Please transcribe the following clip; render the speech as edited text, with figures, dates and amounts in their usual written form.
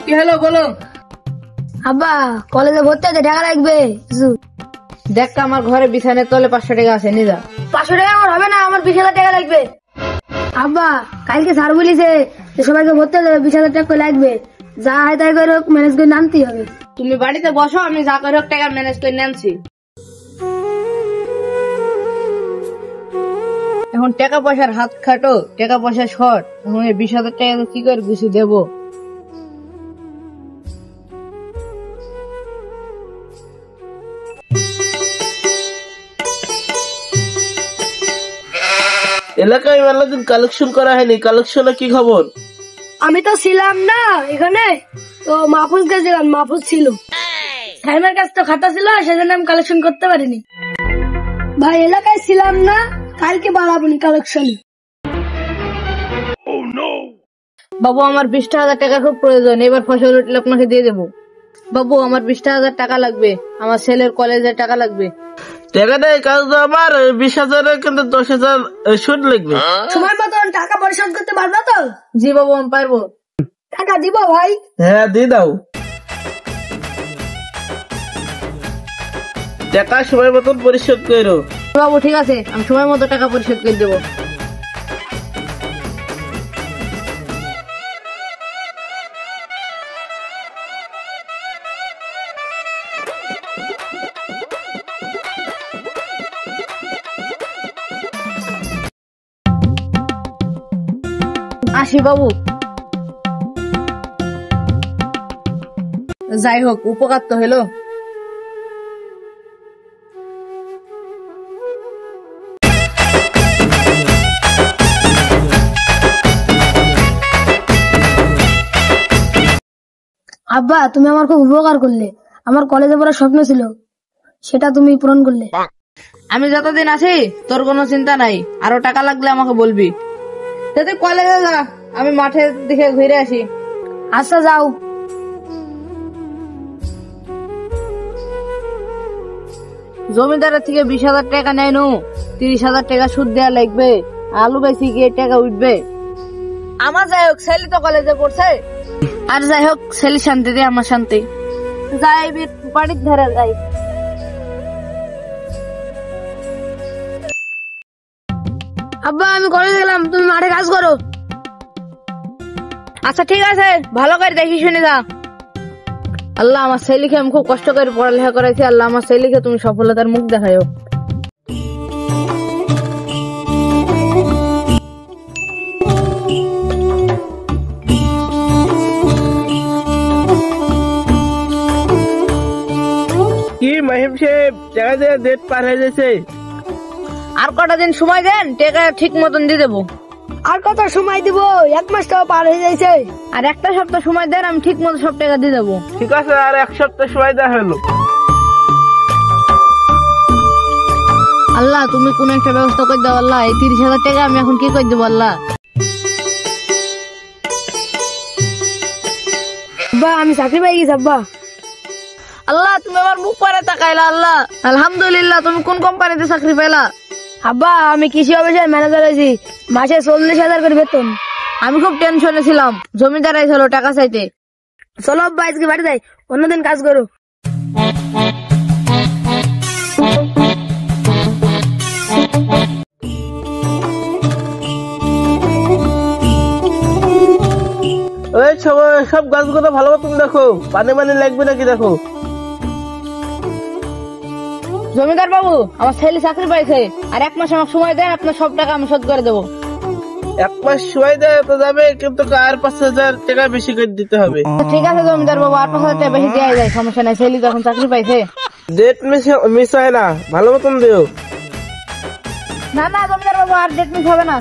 কি হলো বলো। আব্বা কলেজে ভর্তি হতে টাকা লাগবে। দেখ আমার ঘরে বিছানের তলে 500 টাকা আছে, নিয়ে যা। 500 টাকা আমার হবে না, আমার 20,000 টাকা লাগবে। আব্বা কালকে স্যার বলেছে যে সবাইকে ভর্তি হতে 20,000 টাকা করে লাগবে, যা হয় তাই করে ম্যানেজ করে আনতেই হবে। তুমি বাড়িতে বসো, আমি যা করে হোক টাকা ম্যানেজ করে আনছি। এখন টাকা পয়সার হাত খাটো, টাকা পয়সা শর্ট। এখন এই 20,000 টাকা কি করে গুছিয়ে দেবো? এলাকায় মেলাদিন কালেকশন করা হয়নি, কালেকশনে কি খবর? আমি তো ছিলাম না এখানে, তো মাহফুজ গেছিলাম, মাহফুজ ছিল। স্যারের কাছে তো খাতা ছিল, সেজন্য আমি কালেকশন করতে পারিনি। ভাই এলাকায় ছিলাম না, কালকে বাড়াবনি কালেকশন। বাবু আমার 20,000 টাকা খুব প্রয়োজন, এবার ফসল উঠলে আপনাকে দিয়ে দেবো। বাবু আমার 20,000 টাকা লাগবে, আমার ছেলের কলেজের টাকা লাগবে। টাকা নেই কাজ আমার 20,000 কিন্তু 10,000 সুদ লাগবে। সময় মতন টাকা পরিশোধ করতে পারবা তো? জি বাবু আমি পারবো। টাকা দিব ভাই? হ্যাঁ দিয়ে দাও। টাকা সময় মতন পরিশোধ করো। বাবু ঠিক আছে, আমি সময় মতো টাকা পরিশোধ করে দেবো। আসি বাবু। যাই হোক উপকার তো হলো। আব্বা তুমি আমার খুব উপকার করলে, আমার কলেজে পড়ার স্বপ্ন ছিল, সেটা তুমি পূরণ করলে। আমি যতদিন আছি তোর কোনো চিন্তা নাই, আরো টাকা লাগলে আমাকে বলবি। তুই কলেজে যা, আমি মাঠের দিকে ঘুরে আসি। আচ্ছা যাও। জমিদারের থেকে 20,000 টাকা নেয় নু, 30,000 টাকা সুদ দেওয়া লাগবে। আলু বেশি গিয়ে টাকা উঠবে। আমার যাই হোক ছেলে তো কলেজে পড়ছে, আর যাই হোক ছেলে শান্তি দিয়ে আমার শান্তি। যাই বাড়ির ধারে যাই। আব্বা আমি কলেজে গেলাম, তুমি মাঠে কাজ করো। আচ্ছা ঠিক আছে, ভালো করে দেখি শুনে যা। আল্লাহ আমার ছেলেকে আমি খুব কষ্ট করে পড়ালেখা করাইছি, আল্লাহ আমার ছেলেকে তুমি সফলতার মুখ দেখায়ো। কি মাহিম সাহেব টাকা দিয়ে ডেট পার হয়ে যাচ্ছে। আর কটা দিন সময় দেন, টাকা ঠিক মতন দিয়ে দেবো। আর কত সময় দিব? 1 মাস তো পার হয়ে যাইছে। আর একটা সপ্তাহ সময় দেন, আমি ঠিক মতো সব টাকা দিয়ে দেবো। ঠিক আছে, আর 1 সপ্তাহ সময় দেওয়া হলো। আল্লাহ তুমি কোন একটা ব্যবস্থা করে দাও আল্লাহ, এই 30,000 টাকা আমি এখন কি করে দেবো আল্লাহ। আব্বা আমি চাকরি পেয়ে গেছি। আব্বা আল্লাহ তুমি আমার মুখ পরে তাকাইলা আল্লাহ, আলহামদুলিল্লাহ। তুমি কোন কোম্পানিতে চাকরি পেলা? আব্বা আমি কৃষি অফিসের ম্যানেজার হয়েছি, মাসে 40,000 করে বেতন। আমি খুব টেনশনে ছিলাম, জমিদার আইছিল টাকা চাইতে। চলো আব্বা আজকে বাড়ি যাই, অন্যদিন কাজ করো। ওই সব গাছগুলো ভালো মতন দেখো, পানি লাগবে নাকি দেখো। জমিদার বাবু আমার ছেলে চাকরি পাইছে, আর 1 মাস আমাকে সময় দেন, আপনার সব টাকা আমি শোধ করে দেবো। 1 মাস সময় দেয় তো যাবে, কিন্তু আর 5,000 টাকা বেশি করে দিতে হবে। ঠিক আছে জমিদার বাবু, আর 5,000 টাকা বেশি দেওয়া যায়, সমস্যা নাই। ছেলে যখন চাকরি পাইছে। ডেট মিস হয় না, ভালো মতন দিও। না না জমিদার বাবু আর ডেট মিস হবে না।